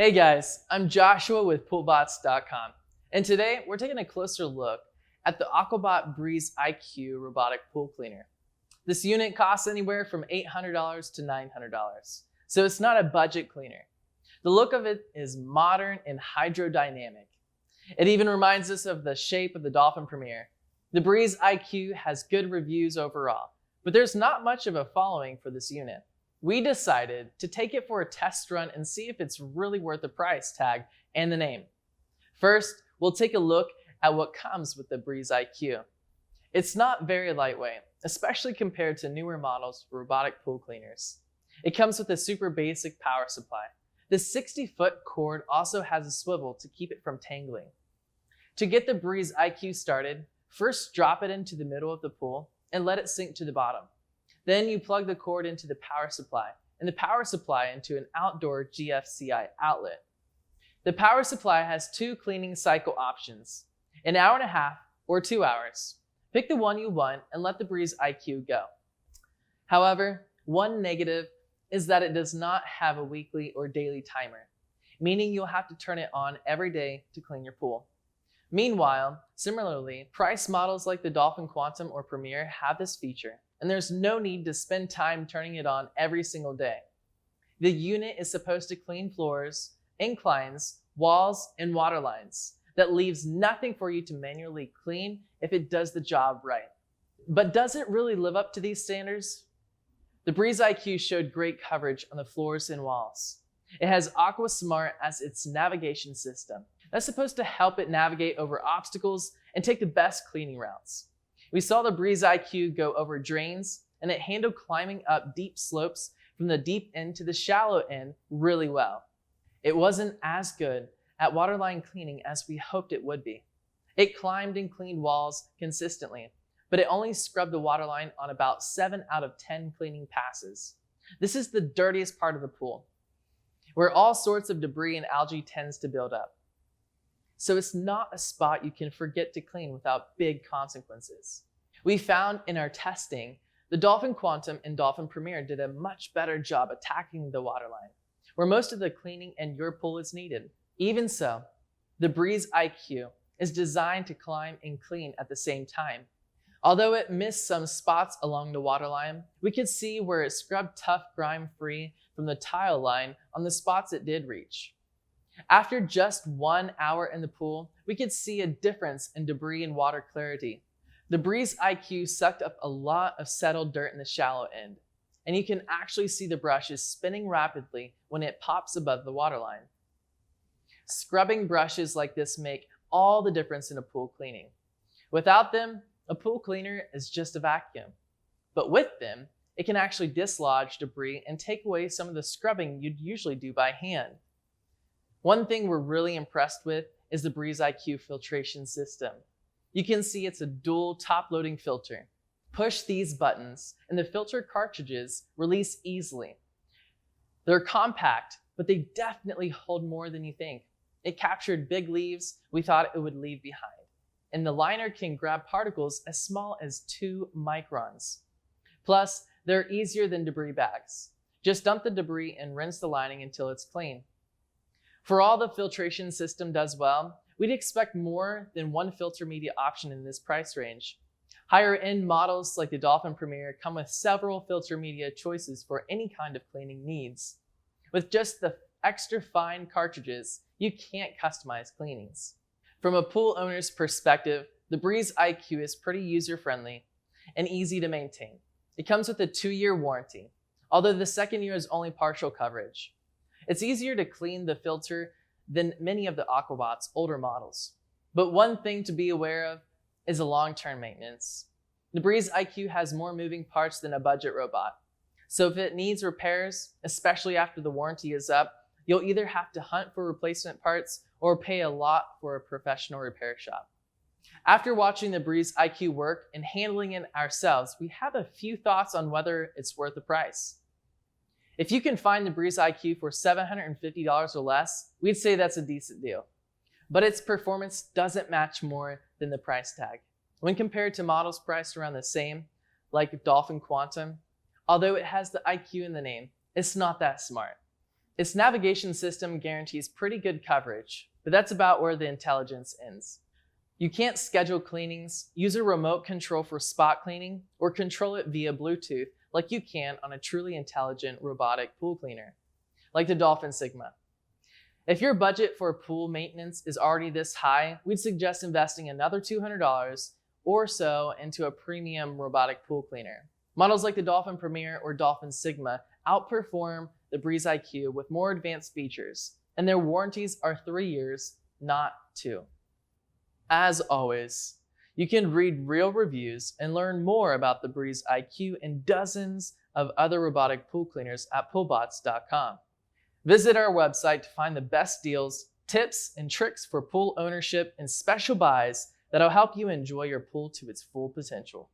Hey guys, I'm Joshua with PoolBots.com, and today we're taking a closer look at the Aquabot Breeze IQ robotic pool cleaner. This unit costs anywhere from $800 to $900, so it's not a budget cleaner. The look of it is modern and hydrodynamic. It even reminds us of the shape of the Dolphin Premier. The Breeze IQ has good reviews overall, but there's not much of a following for this unit. We decided to take it for a test run and see if it's really worth the price tag and the name. First, we'll take a look at what comes with the Breeze IQ. It's not very lightweight, especially compared to newer models of robotic pool cleaners. It comes with a super basic power supply. The 60-foot cord also has a swivel to keep it from tangling. To get the Breeze IQ started, first drop it into the middle of the pool and let it sink to the bottom. Then you plug the cord into the power supply and the power supply into an outdoor GFCI outlet. The power supply has two cleaning cycle options, an hour and a half or 2 hours. Pick the one you want and let the Breeze IQ go. However, one negative is that it does not have a weekly or daily timer, meaning you'll have to turn it on every day to clean your pool. Meanwhile, similarly, priced models like the Dolphin Quantum or Premier have this feature, and there's no need to spend time turning it on every single day. The unit is supposed to clean floors, inclines, walls, and water lines. That leaves nothing for you to manually clean if it does the job right. But does it really live up to these standards? The Breeze IQ showed great coverage on the floors and walls. It has AquaSmart as its navigation system. That's supposed to help it navigate over obstacles and take the best cleaning routes. We saw the Breeze IQ go over drains, and it handled climbing up deep slopes from the deep end to the shallow end really well. It wasn't as good at waterline cleaning as we hoped it would be. It climbed and cleaned walls consistently, but it only scrubbed the waterline on about 7 out of 10 cleaning passes. This is the dirtiest part of the pool, where all sorts of debris and algae tends to build up. So it's not a spot you can forget to clean without big consequences. We found in our testing, the Dolphin Quantum and Dolphin Premier did a much better job attacking the waterline, where most of the cleaning in your pool is needed. Even so, the Breeze IQ is designed to climb and clean at the same time. Although it missed some spots along the waterline, we could see where it scrubbed tough grime-free from the tile line on the spots it did reach. After just 1 hour in the pool, we could see a difference in debris and water clarity. The Breeze IQ sucked up a lot of settled dirt in the shallow end, and you can actually see the brushes spinning rapidly when it pops above the waterline. Scrubbing brushes like this make all the difference in a pool cleaning. Without them, a pool cleaner is just a vacuum. But with them, it can actually dislodge debris and take away some of the scrubbing you'd usually do by hand. One thing we're really impressed with is the Breeze IQ filtration system. You can see it's a dual top-loading filter. Push these buttons and the filter cartridges release easily. They're compact, but they definitely hold more than you think. It captured big leaves we thought it would leave behind, and the liner can grab particles as small as 2 microns. Plus, they're easier than debris bags. Just dump the debris and rinse the lining until it's clean. For all the filtration system does well, we'd expect more than one filter media option in this price range. Higher end models like the Dolphin Premier come with several filter media choices for any kind of cleaning needs. With just the extra fine cartridges, you can't customize cleanings. From a pool owner's perspective, the Breeze IQ is pretty user-friendly and easy to maintain. It comes with a 2-year warranty, although the second year is only partial coverage. It's easier to clean the filter than many of the Aquabot's older models. But one thing to be aware of is the long-term maintenance. The Breeze IQ has more moving parts than a budget robot. So if it needs repairs, especially after the warranty is up, you'll either have to hunt for replacement parts or pay a lot for a professional repair shop. After watching the Breeze IQ work and handling it ourselves, we have a few thoughts on whether it's worth the price. If you can find the Breeze IQ for $750 or less, we'd say that's a decent deal. But its performance doesn't match more than the price tag. When compared to models priced around the same, like Dolphin Quantum, although it has the IQ in the name, it's not that smart. Its navigation system guarantees pretty good coverage, but that's about where the intelligence ends. You can't schedule cleanings, use a remote control for spot cleaning, or control it via Bluetooth like you can on a truly intelligent robotic pool cleaner, like the Dolphin Sigma. If your budget for pool maintenance is already this high, we'd suggest investing another $200 or so into a premium robotic pool cleaner. Models like the Dolphin Premier or Dolphin Sigma outperform the Breeze IQ with more advanced features, and their warranties are 3 years, not 2. As always, you can read real reviews and learn more about the Breeze IQ and dozens of other robotic pool cleaners at PoolBots.com. Visit our website to find the best deals, tips, and tricks for pool ownership and special buys that'll help you enjoy your pool to its full potential.